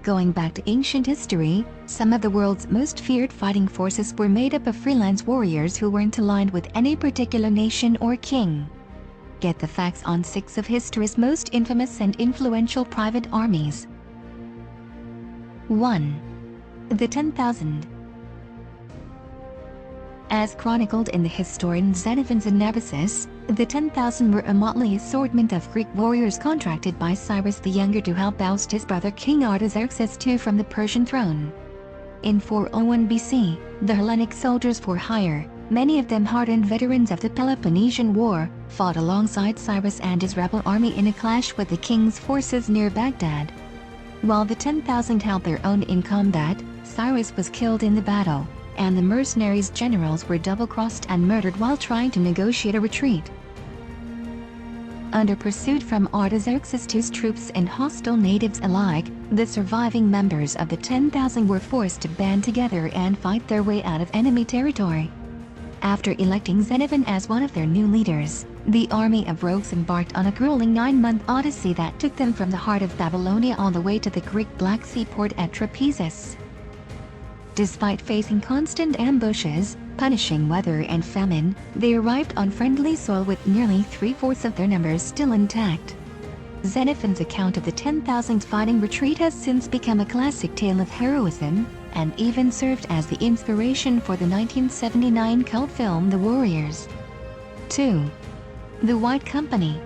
Going back to ancient history, some of the world's most feared fighting forces were made up of freelance warriors who weren't aligned with any particular nation or king. Get the facts on 6 of history's most infamous and influential private armies. 1. The 10,000. As chronicled in the historian Xenophon's Anabasis, the 10,000 were a motley assortment of Greek warriors contracted by Cyrus the Younger to help oust his brother King Artaxerxes II from the Persian throne. In 401 BC, the Hellenic soldiers for hire, many of them hardened veterans of the Peloponnesian War, fought alongside Cyrus and his rebel army in a clash with the king's forces near Baghdad. While the 10,000 held their own in combat, Cyrus was killed in the battle, and the mercenaries' generals were double-crossed and murdered while trying to negotiate a retreat. Under pursuit from Artaxerxes II's troops and hostile natives alike, the surviving members of the 10,000 were forced to band together and fight their way out of enemy territory. After electing Xenophon as one of their new leaders, the army of rogues embarked on a grueling 9-month odyssey that took them from the heart of Babylonia all the way to the Greek Black Sea port at Trapezus. Despite facing constant ambushes, punishing weather and famine, they arrived on friendly soil with nearly 3/4 of their numbers still intact. Xenophon's account of the 10,000's fighting retreat has since become a classic tale of heroism, and even served as the inspiration for the 1979 cult film The Warriors. 2. The White Company.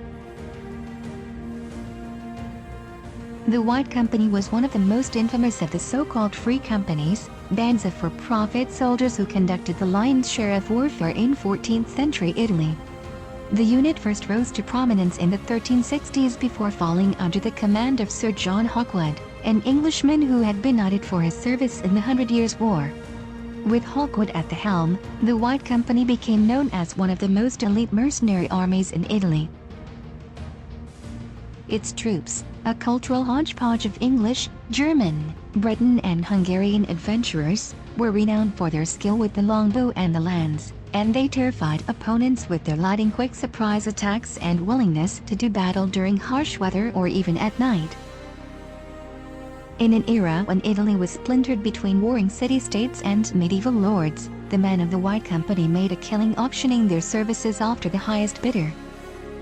The White Company was one of the most infamous of the so-called free companies, bands of for-profit soldiers who conducted the lion's share of warfare in 14th century Italy. The unit first rose to prominence in the 1360s before falling under the command of Sir John Hawkwood, an Englishman who had been knighted for his service in the 100 Years' War. With Hawkwood at the helm, the White Company became known as one of the most elite mercenary armies in Italy. Its troops, a cultural hodgepodge of English, German, Breton and Hungarian adventurers, were renowned for their skill with the longbow and the lance, and they terrified opponents with their lightning-quick surprise attacks and willingness to do battle during harsh weather or even at night. In an era when Italy was splintered between warring city-states and medieval lords, the men of the White Company made a killing auctioning their services off to the highest bidder.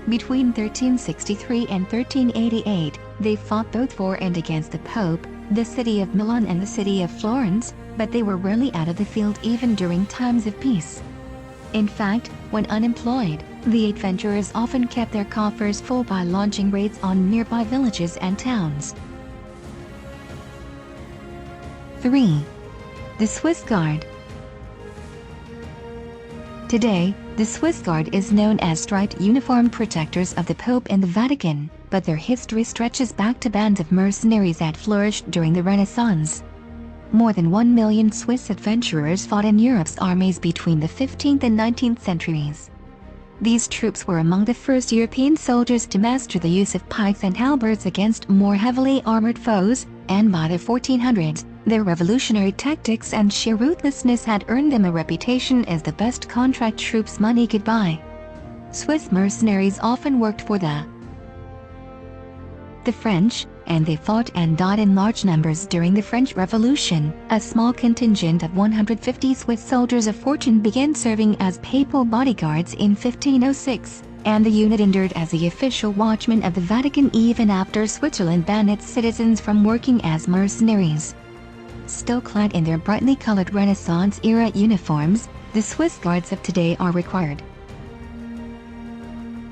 Between 1363 and 1388, they fought both for and against the Pope, the city of Milan and the city of Florence, but they were rarely out of the field even during times of peace. In fact, when unemployed, the adventurers often kept their coffers full by launching raids on nearby villages and towns. 3. The Swiss Guard. Today, the Swiss Guard is known as striped uniformed protectors of the Pope and the Vatican, but their history stretches back to bands of mercenaries that flourished during the Renaissance. More than 1 million Swiss adventurers fought in Europe's armies between the 15th and 19th centuries. These troops were among the first European soldiers to master the use of pikes and halberds against more heavily armored foes, and by the 1400s, their revolutionary tactics and sheer ruthlessness had earned them a reputation as the best contract troops money could buy. Swiss mercenaries often worked for the French, and they fought and died in large numbers during the French Revolution. A small contingent of 150 Swiss soldiers of fortune began serving as papal bodyguards in 1506, and the unit endured as the official watchman of the Vatican even after Switzerland banned its citizens from working as mercenaries. Still clad in their brightly colored Renaissance-era uniforms, the Swiss Guards of today are required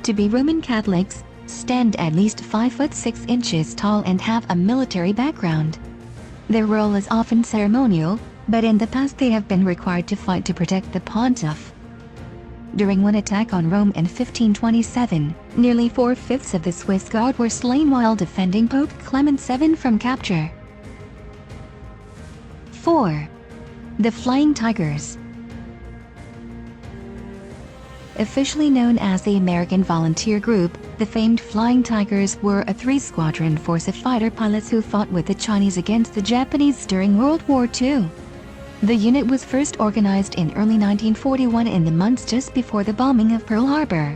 to be Roman Catholics, stand at least 5 foot 6 inches tall and have a military background. Their role is often ceremonial, but in the past they have been required to fight to protect the pontiff. During one attack on Rome in 1527, nearly 4/5 of the Swiss Guard were slain while defending Pope Clement VII from capture. 4. The Flying Tigers. Officially known as the American Volunteer Group, the famed Flying Tigers were a 3-squadron force of fighter pilots who fought with the Chinese against the Japanese during World War II. The unit was first organized in early 1941 in the months just before the bombing of Pearl Harbor.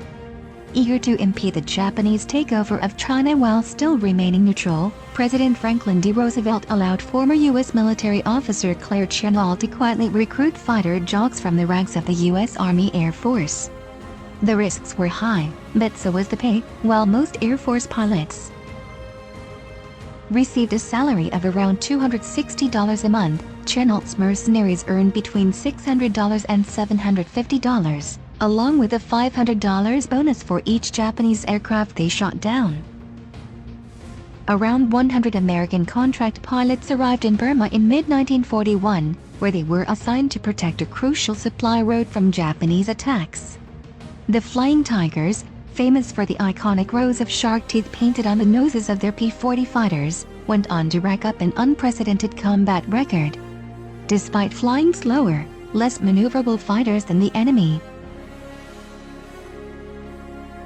Eager to impede the Japanese takeover of China while still remaining neutral, President Franklin D. Roosevelt allowed former U.S. military officer Claire Chennault to quietly recruit fighter jocks from the ranks of the U.S. Army Air Force. The risks were high, but so was the pay, while most Air Force pilots received a salary of around $260 a month. Chennault's mercenaries earned between $600 and $750, along with a $500 bonus for each Japanese aircraft they shot down. Around 100 American contract pilots arrived in Burma in mid-1941, where they were assigned to protect a crucial supply route from Japanese attacks. The Flying Tigers, famous for the iconic rows of shark teeth painted on the noses of their P-40 fighters, went on to rack up an unprecedented combat record. Despite flying slower, less maneuverable fighters than the enemy,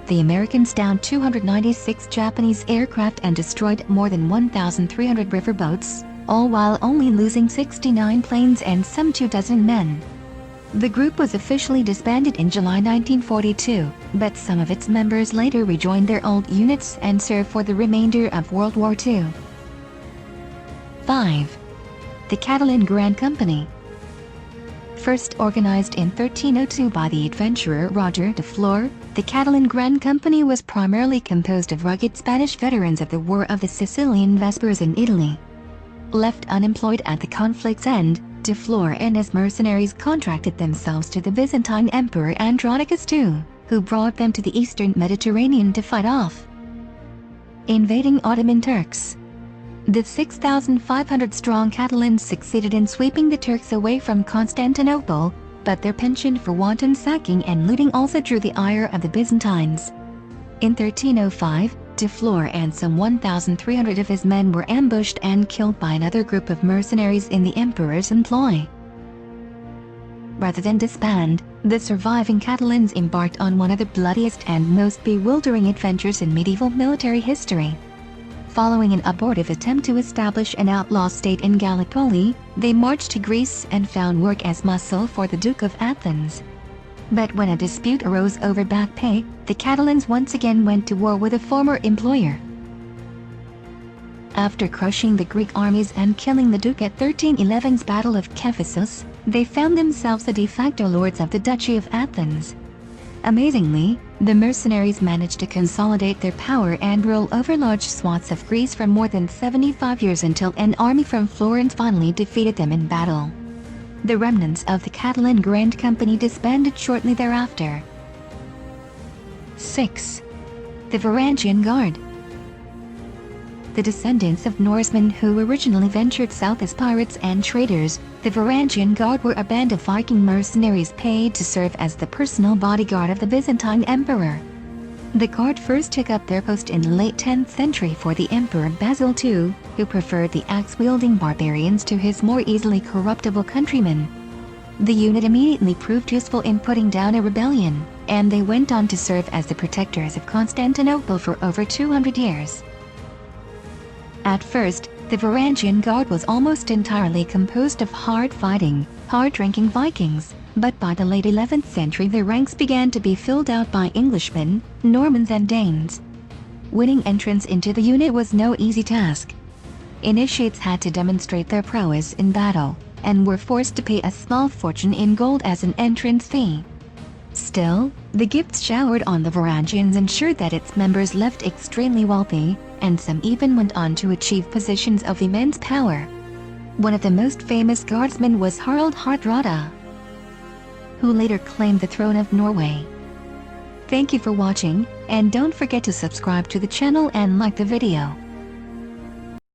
the Americans downed 296 Japanese aircraft and destroyed more than 1,300 riverboats, all while only losing 69 planes and some 24 men. The group was officially disbanded in July 1942, but some of its members later rejoined their old units and served for the remainder of World War II. 5. The Catalan Grand Company. First organized in 1302 by the adventurer Roger de Flor, the Catalan Grand Company was primarily composed of rugged Spanish veterans of the War of the Sicilian Vespers in Italy. Left unemployed at the conflict's end, de Flor and his mercenaries contracted themselves to the Byzantine Emperor Andronicus II, who brought them to the eastern Mediterranean to fight off invading Ottoman Turks. The 6,500-strong Catalans succeeded in sweeping the Turks away from Constantinople, but their penchant for wanton sacking and looting also drew the ire of the Byzantines. In 1305, de Flor and some 1,300 of his men were ambushed and killed by another group of mercenaries in the emperor's employ. Rather than disband, the surviving Catalans embarked on one of the bloodiest and most bewildering adventures in medieval military history. Following an abortive attempt to establish an outlaw state in Gallipoli, they marched to Greece and found work as muscle for the Duke of Athens. But when a dispute arose over back pay, the Catalans once again went to war with a former employer. After crushing the Greek armies and killing the Duke at 1311's Battle of Cephissus, they found themselves the de facto lords of the Duchy of Athens. Amazingly, the mercenaries managed to consolidate their power and rule over large swaths of Greece for more than 75 years until an army from Florence finally defeated them in battle. The remnants of the Catalan Grand Company disbanded shortly thereafter. 6. The Varangian Guard. The descendants of Norsemen who originally ventured south as pirates and traders, the Varangian Guard were a band of Viking mercenaries paid to serve as the personal bodyguard of the Byzantine Emperor. The Guard first took up their post in the late 10th century for the Emperor Basil II, who preferred the axe-wielding barbarians to his more easily corruptible countrymen. The unit immediately proved useful in putting down a rebellion, and they went on to serve as the protectors of Constantinople for over 200 years. At first, the Varangian Guard was almost entirely composed of hard-fighting, hard-drinking Vikings, but by the late 11th century their ranks began to be filled out by Englishmen, Normans and Danes. Winning entrance into the unit was no easy task. Initiates had to demonstrate their prowess in battle, and were forced to pay a small fortune in gold as an entrance fee. Still, the gifts showered on the Varangians ensured that its members left extremely wealthy, and some even went on to achieve positions of immense power. One of the most famous guardsmen was Harald Hardrada, who later claimed the throne of Norway. Thank you for watching, and don't forget to subscribe to the channel and like the video.